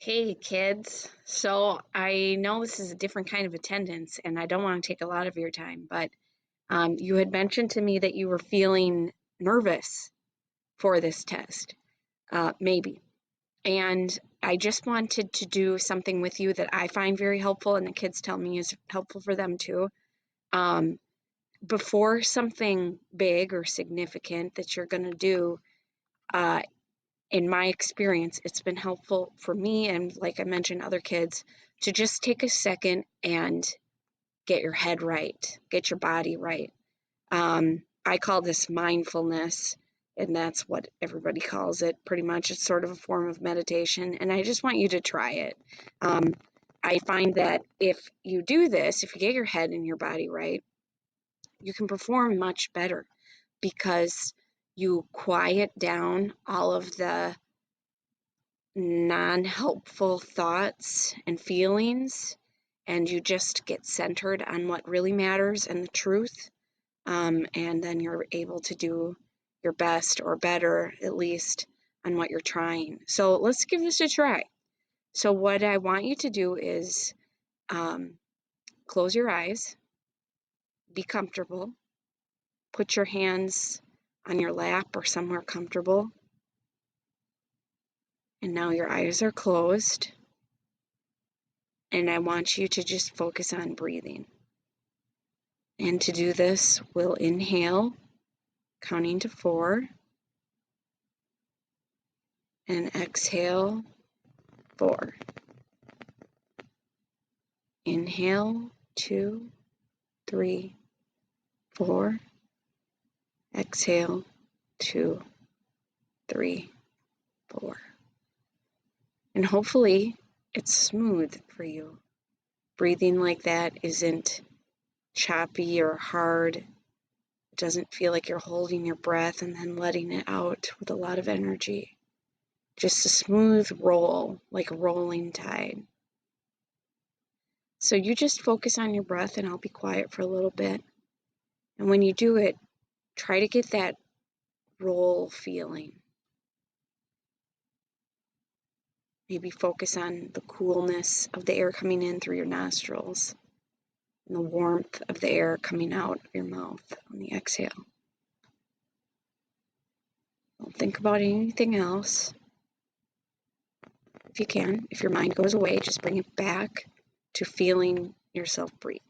Hey kids. So I know this is a different kind of attendance and I don't want to take a lot of your time, but you had mentioned to me that you were feeling nervous for this test, maybe. And I just wanted to do something with you that I find very helpful and the kids tell me is helpful for them too. Um, Before something big or significant that you're going to do, uh, in my experience, it's been helpful for me and, like I mentioned, other kids to just take a second and get your head right, get your body right. I call this mindfulness, and that's what everybody calls it pretty much. It's sort of a form of meditation, and I just want you to try it. Um, I find that if you do this, if you get your head and your body right, you can perform much better because you quiet down all of the non-helpful thoughts and feelings, and you just get centered on what really matters and the truth. And then you're able to do your best or better, at least, on what you're trying. So let's give this a try. So, what I want you to do is um, close your eyes, be comfortable, put your hands on your lap or somewhere comfortable, and now your eyes are closed. And I want you to just focus on breathing. And to do this, we'll inhale, counting to 4, and exhale, 4. Inhale, 2, 3, 4. Exhale, 2, 3, 4. And hopefully it's smooth for you. Breathing like that isn't choppy or hard. It doesn't feel like you're holding your breath and then letting it out with a lot of energy. Just a smooth roll, like a rolling tide. So you just focus on your breath and I'll be quiet for a little bit. And when you do it, try to get that roll feeling. Maybe focus on the coolness of the air coming in through your nostrils and the warmth of the air coming out of your mouth on the exhale. Don't think about anything else. If you can, if your mind goes away, just bring it back to feeling yourself breathe.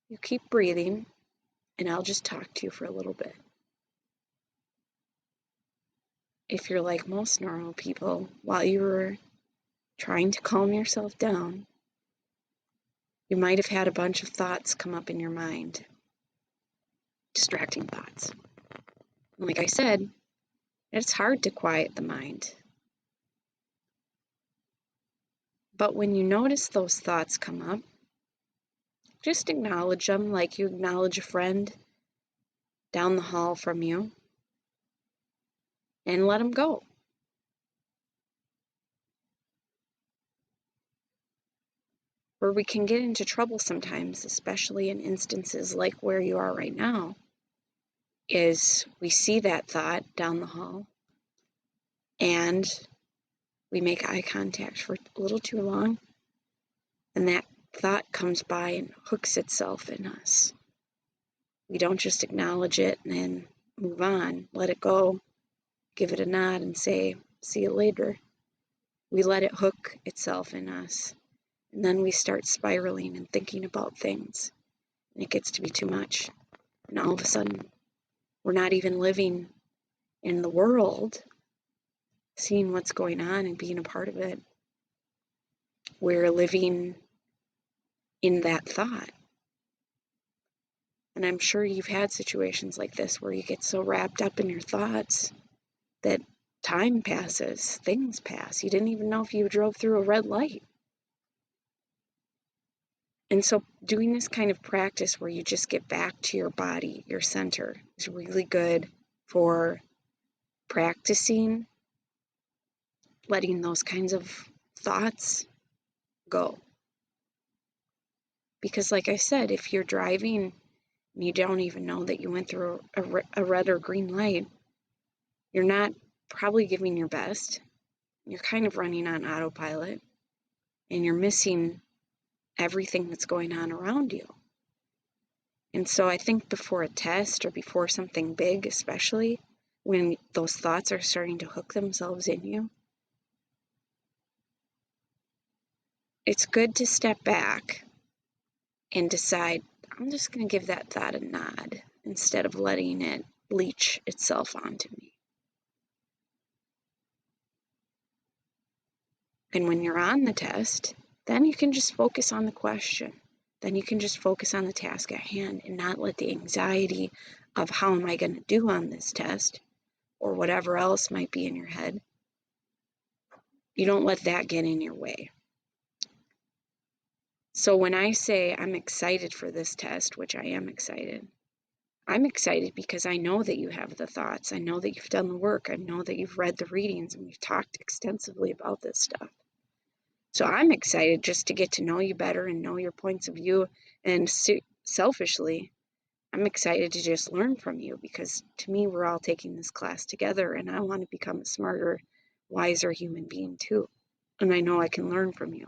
You keep breathing, and I'll just talk to you for a little bit. If you're like most normal people, while you were trying to calm yourself down, you might have had a bunch of thoughts come up in your mind, distracting thoughts. And like I said, it's hard to quiet the mind. But when you notice those thoughts come up, just acknowledge them like you acknowledge a friend down the hall from you and let them go. Where we can get into trouble sometimes, especially in instances like where you are right now, is we see that thought down the hall and we make eye contact for a little too long, and that thought comes by and hooks itself in us. We don't just acknowledge it and then move on, let it go, give it a nod and say, see you later. We let it hook itself in us, and then we start spiraling and thinking about things, and it gets to be too much. And all of a sudden, we're not even living in the world, seeing what's going on and being a part of it. We're living in that thought. And I'm sure you've had situations like this where you get so wrapped up in your thoughts that time passes, things pass. You didn't even know if you drove through a red light. And so doing this kind of practice where you just get back to your body, your center, is really good for practicing letting those kinds of thoughts go. Because like I said, if you're driving and you don't even know that you went through a red or green light, you're not probably giving your best. You're kind of running on autopilot and you're missing everything that's going on around you. And so I think before a test or before something big, especially when those thoughts are starting to hook themselves in you, it's good to step back and decide, I'm just going to give that thought a nod instead of letting it leech itself onto me. And when you're on the test, then you can just focus on the question. Then you can just focus on the task at hand and not let the anxiety of how am I going to do on this test or whatever else might be in your head. You don't let that get in your way. So when I say I'm excited for this test, which I am excited, I'm excited because I know that you have the thoughts. I know that you've done the work. I know that you've read the readings and we've talked extensively about this stuff. So I'm excited just to get to know you better and know your points of view. And selfishly, I'm excited to just learn from you because to me, we're all taking this class together and I want to become a smarter, wiser human being too. And I know I can learn from you.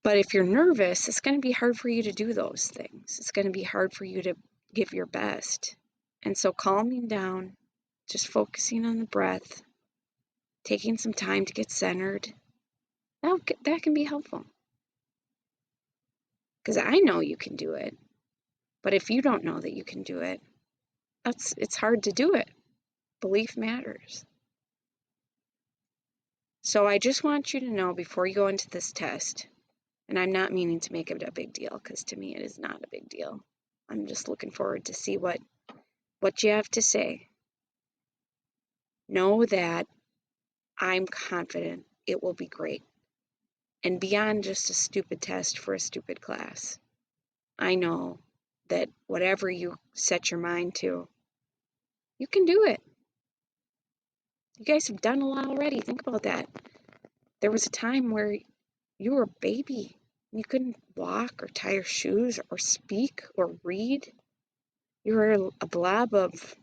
But if you're nervous, it's going to be hard for you to do those things. It's going to be hard for you to give your best. And so calming down, just focusing on the breath, taking some time to get centered, that can be helpful. Because I know you can do it. But if you don't know that you can do it, it's hard to do it. Belief matters. So I just want you to know before you go into this test, and I'm not meaning to make it a big deal, because to me it is not a big deal. I'm just looking forward to see what you have to say. Know that I'm confident it will be great. And beyond just a stupid test for a stupid class, I know that whatever you set your mind to, you can do it. You guys have done a lot already. Think about that. There was a time where you were a baby and you couldn't walk or tie your shoes or speak or read. You were a blob of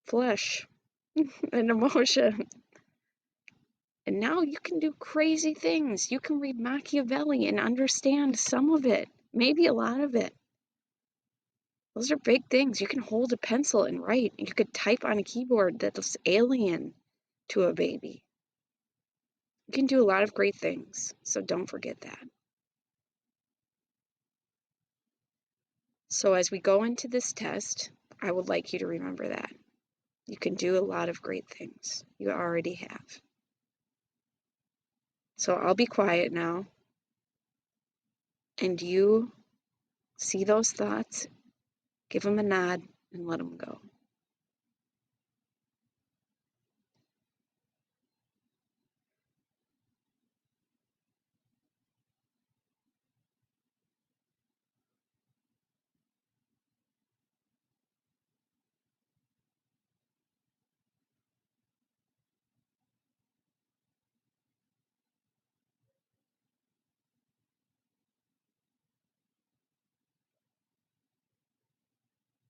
flesh and emotion. And now you can do crazy things. You can read Machiavelli and understand some of it, maybe a lot of it. Those are big things. You can hold a pencil and write. You could type on a keyboard that's alien to a baby. You can do a lot of great things, so don't forget that. So as we go into this test, I would like you to remember that. You can do a lot of great things. You already have. So I'll be quiet now, and you see those thoughts, give them a nod, and let them go.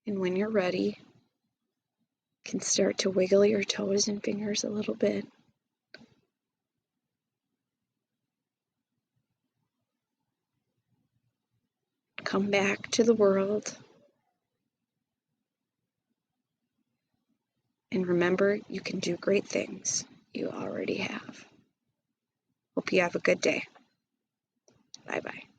And when you're ready, you can start to wiggle your toes and fingers a little bit. Come back to the world. And remember, you can do great things. You already have. Hope you have a good day. Bye-bye.